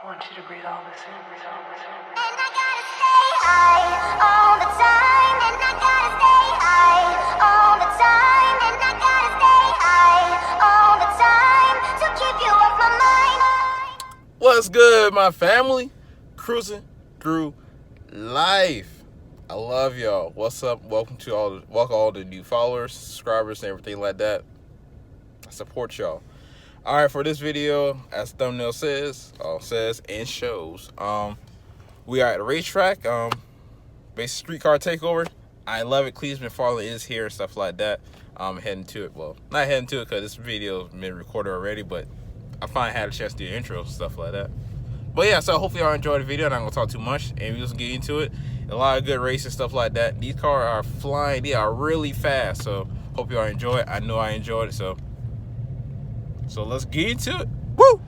want you to breathe all this in, breathe all this in. And I gotta stay high all the time. And I gotta stay high all the time. And I gotta stay high all the time to keep you off my mind. What's good, my family? Cruising through life. I love y'all. What's up? Welcome all the new followers, subscribers, and everything like that. I support y'all. All right, for this video, as the thumbnail says and shows, we are at a racetrack, based Streetcar Takeover. I love it. Cleve's been following is here and stuff like that. Heading to it. Well, not heading to it because this video has been recorded already, but I finally had a chance to do the intro and stuff like that. But yeah, so hopefully y'all enjoyed the video. I'm not gonna talk too much, and we just get into it. A lot of good racing stuff like that. These cars are flying. They are really fast. So hope y'all enjoy it. I know I enjoyed it. So let's get into it. Woo!